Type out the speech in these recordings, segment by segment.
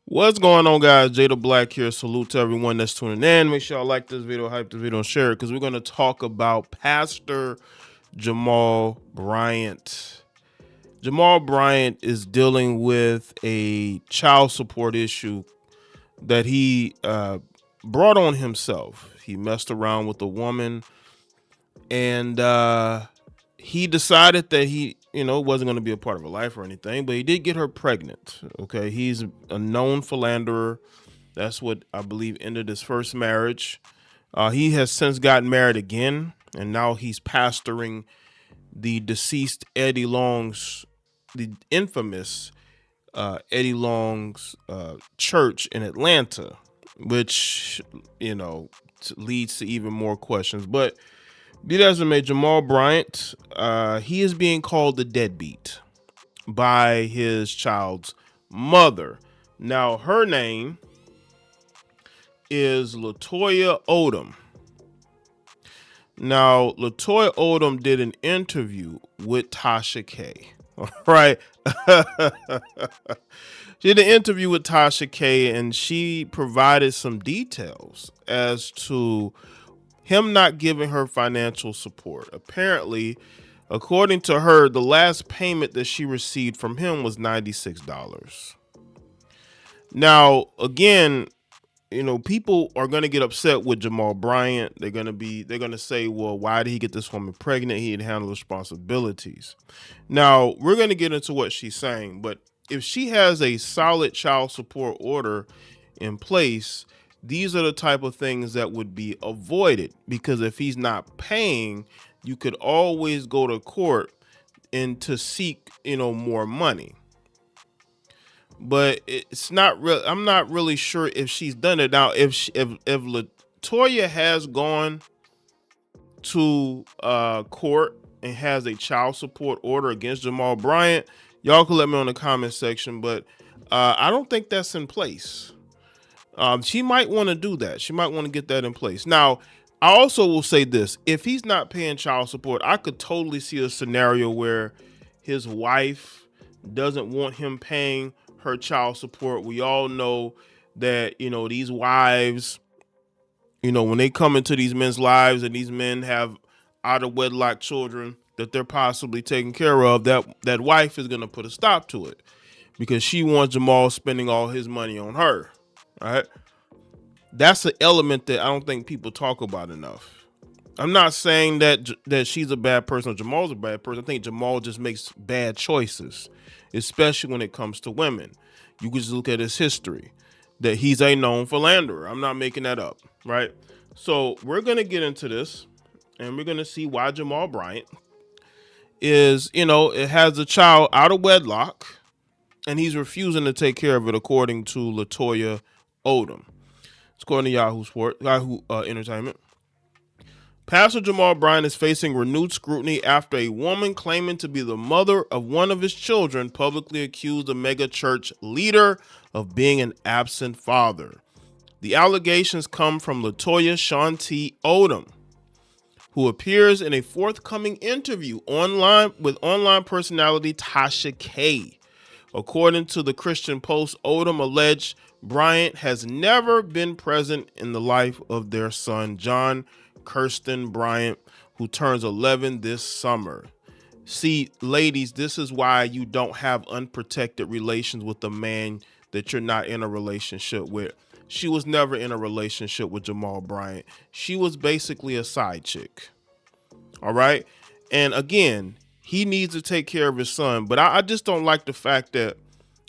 What's going on, guys? Jada Black here. Salute to everyone that's tuning in. Make sure y'all like this video, hype this video, and share it because we're going to talk about Pastor Jamal Bryant. Jamal Bryant is dealing with a child support issue that he brought on himself. He messed around with a woman and he decided that he wasn't going to be a part of her life or anything, but he did get her pregnant. Okay. He's a known philanderer. That's what I believe ended his first marriage. He has since gotten married again, and now he's pastoring the deceased Eddie Long's, the infamous Eddie Long's church in Atlanta, which, leads to even more questions. But be that as it may, Jamal Bryant, he is being called the deadbeat by his child's mother. Now, her name is Latoya Odom. Now, Latoya Odom did an interview with Tasha K. All right. She did an interview with Tasha K, and she provided some details as to him not giving her financial support. Apparently, according to her, the last payment that she received from him was $96. Now, again, people are going to get upset with Jamal Bryant. They're going to say, well, why did he get this woman pregnant? He didn't handle responsibilities. Now, we're going to get into what she's saying, but if she has a solid child support order in place, these are the type of things that would be avoided, because if he's not paying, you could always go to court and to seek, more money. But it's not real. I'm not really sure if she's done it. Now, if Latoya has gone to court and has a child support order against Jamal Bryant, y'all can let me know in the comment section. But I don't think that's in place. She might want to do that. She might want to get that in place. Now, I also will say this: if he's not paying child support, I could totally see a scenario where his wife doesn't want him paying her child support. We all know that, these wives, when they come into these men's lives and these men have out of wedlock children that they're possibly taking care of, that wife is going to put a stop to it because she wants Jamal spending all his money on her. All right. That's an element that I don't think people talk about enough. I'm not saying that she's a bad person or Jamal's a bad person. I think Jamal just makes bad choices, especially when it comes to women. You can just look at his history, that he's a known philanderer. I'm not making that up, right? So we're going to get into this, and we're going to see why Jamal Bryant is, it has a child out of wedlock, and he's refusing to take care of it, according to Latoya Odom. It's according to Yahoo Entertainment. Pastor Jamal Bryant is facing renewed scrutiny after a woman claiming to be the mother of one of his children publicly accused a mega church leader of being an absent father. The allegations come from Latoya Shanti Odom, who appears in a forthcoming interview online with online personality Tasha K. According to the Christian Post, Odom alleged Bryant has never been present in the life of their son, John Kirsten Bryant, who turns 11 this summer. See, ladies, this is why you don't have unprotected relations with a man that you're not in a relationship with. She was never in a relationship with Jamal Bryant. She was basically a side chick. All right. And again, he needs to take care of his son. But I just don't like the fact that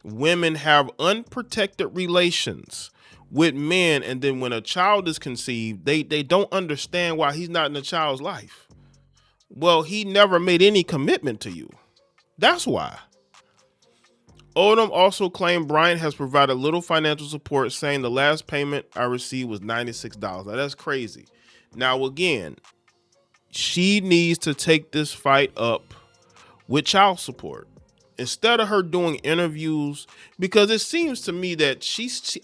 women have unprotected relations with men, and then when a child is conceived, they don't understand why he's not in the child's life. Well, he never made any commitment to you. That's why. Odom also claimed Bryant has provided little financial support, saying the last payment I received was $96. Now, that's crazy. Now, again, she needs to take this fight up with child support instead of her doing interviews, because it seems to me that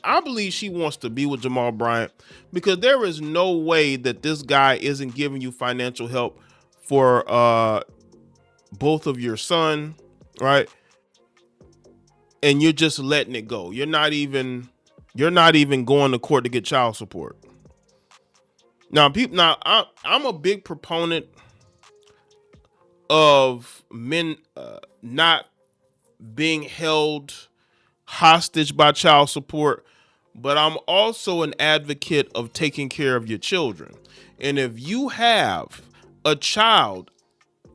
I believe she wants to be with Jamal Bryant, because there is no way that this guy isn't giving you financial help for both of your son, right? and you're just letting it go. You're not even going to court to get child support. I'm a big proponent of men not being held hostage by child support, but I'm also an advocate of taking care of your children. And if you have a child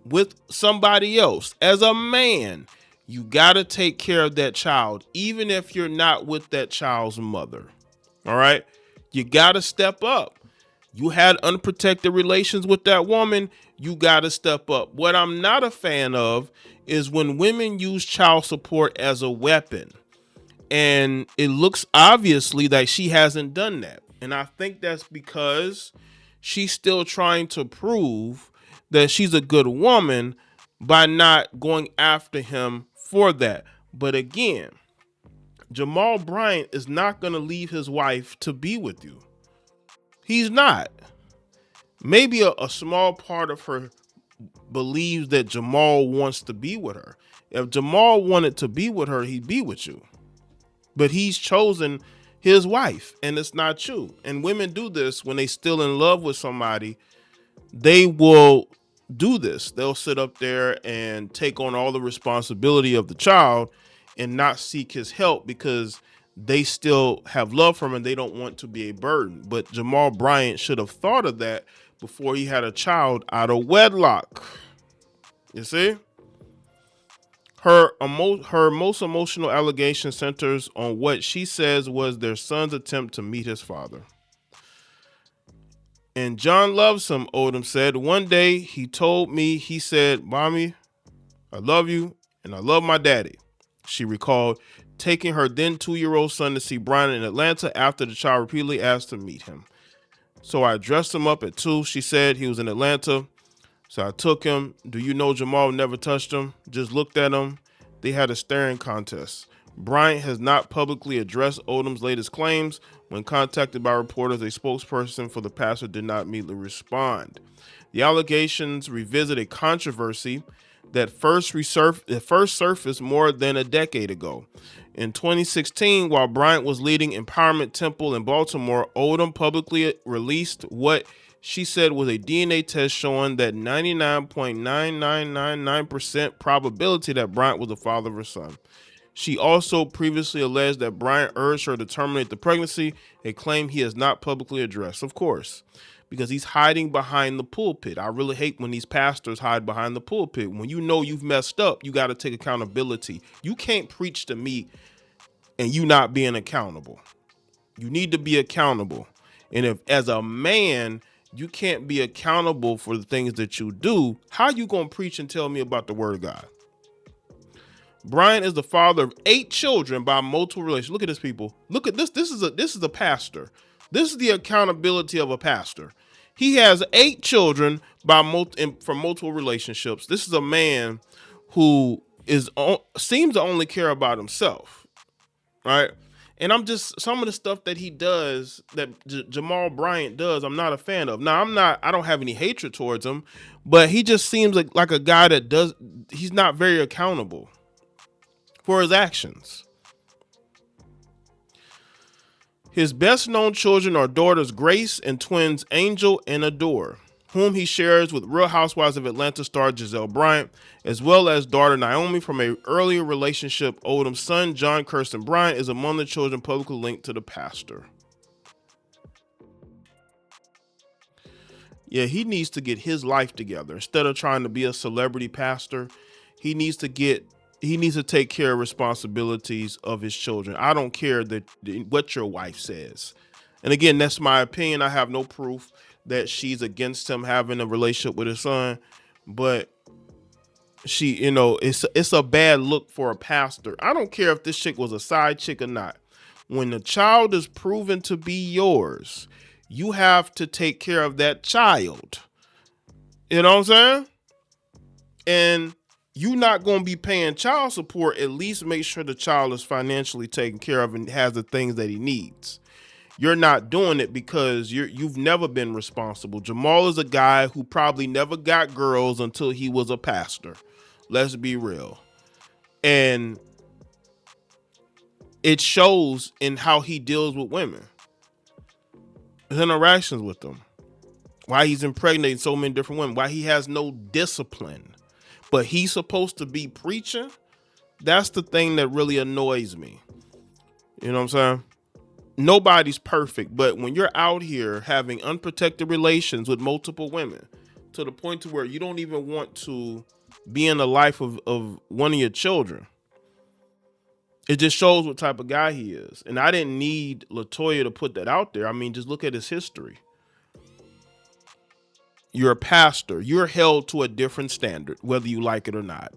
with somebody else, as a man, you got to take care of that child, even if you're not with that child's mother. All right. You got to step up. You had unprotected relations with that woman. You got to step up. What I'm not a fan of is when women use child support as a weapon. And it looks obviously that she hasn't done that. And I think that's because she's still trying to prove that she's a good woman by not going after him for that. But again, Jamal Bryant is not going to leave his wife to be with you. He's not. Maybe a small part of her believes that Jamal wants to be with her. If Jamal wanted to be with her, he'd be with you. But he's chosen his wife, and it's not you. And women do this when they still in love with somebody. They will do this. They'll sit up there and take on all the responsibility of the child and not seek his help because they still have love for him and they don't want to be a burden. But Jamal Bryant should have thought of that before he had a child out of wedlock. You see? Her most emotional allegation centers on what she says was their son's attempt to meet his father. And John loves him, Odom said. One day he told me, he said, "Mommy, I love you and I love my daddy." She recalled taking her then 2-year-old son to see Bryant in Atlanta after the child repeatedly asked to meet him. "So I dressed him up at 2, she said. He was in Atlanta. So I took him. Do you know Jamal never touched him? Just looked at him. They had a staring contest." Bryant has not publicly addressed Odom's latest claims. When contacted by reporters, a spokesperson for the pastor did not immediately respond. The allegations revisit a controversy that first surfaced more than a decade ago. In 2016, while Bryant was leading Empowerment Temple in Baltimore, Odom publicly released what she said was a DNA test showing that 99.9999% probability that Bryant was the father of her son. She also previously alleged that Bryant urged her to terminate the pregnancy, a claim he has not publicly addressed, of course, because he's hiding behind the pulpit. I really hate when these pastors hide behind the pulpit. When you know you've messed up, you got to take accountability. You can't preach to me and you not being accountable. You need to be accountable. And if as a man, you can't be accountable for the things that you do, how you going to preach and tell me about the word of God? Bryant is the father of 8 children by multiple relations. Look at this, people. Look at this. This is a pastor. This is the accountability of a pastor. He has 8 children from multiple relationships. This is a man who seems to only care about himself, right? And some of the stuff that he does, that Jamal Bryant does, I'm not a fan of. Now, I don't have any hatred towards him, but he just seems like a guy he's not very accountable for his actions. His best known children are daughters Grace and twins Angel and Adore, whom he shares with Real Housewives of Atlanta star Giselle Bryant, as well as daughter Naomi from an earlier relationship. Odom's son, John Kirsten Bryant, is among the children publicly linked to the pastor. Yeah, he needs to get his life together. Instead of trying to be a celebrity pastor, he needs to take care of responsibilities of his children. I don't care what your wife says. And again, that's my opinion. I have no proof that she's against him having a relationship with his son, but it's a bad look for a pastor. I don't care if this chick was a side chick or not. When the child is proven to be yours, you have to take care of that child. You know what I'm saying? And you're not going to be paying child support. At least make sure the child is financially taken care of and has the things that he needs. You're not doing it because you've never been responsible. Jamal is a guy who probably never got girls until he was a pastor. Let's be real. And it shows in how he deals with women, his interactions with them, why he's impregnating so many different women, why he has no discipline, but he's supposed to be preaching. That's the thing that really annoys me. You know what I'm saying? Nobody's perfect, but when you're out here having unprotected relations with multiple women to the point to where you don't even want to be in the life of one of your children, it just shows what type of guy he is. And I didn't need LaToya to put that out there. I mean, just look at his history. You're a pastor. You're held to a different standard, whether you like it or not.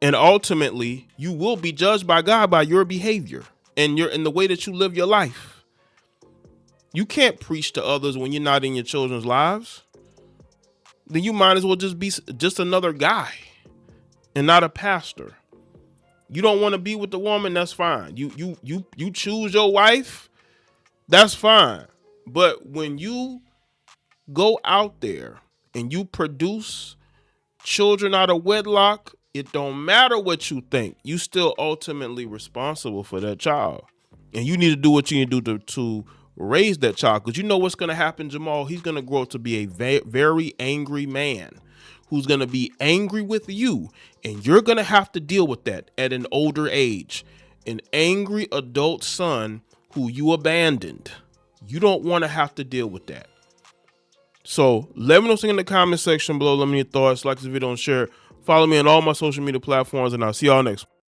And ultimately, you will be judged by God by your behavior and in the way that you live your life. You can't preach to others when you're not in your children's lives. Then you might as well just be just another guy and not a pastor. You don't want to be with the woman, that's fine. You choose your wife, that's fine. But when you go out there and you produce children out of wedlock, it don't matter what you think. You still ultimately responsible for that child. And you need to do what you need to do to raise that child. Because you know what's going to happen, Jamal? He's going to grow up to be a very angry man who's going to be angry with you. And you're going to have to deal with that at an older age. An angry adult son who you abandoned. You don't want to have to deal with that. So let me know something in the comment section below. Let me know your thoughts. Like this video and share. Follow me on all my social media platforms, and I'll see y'all next one.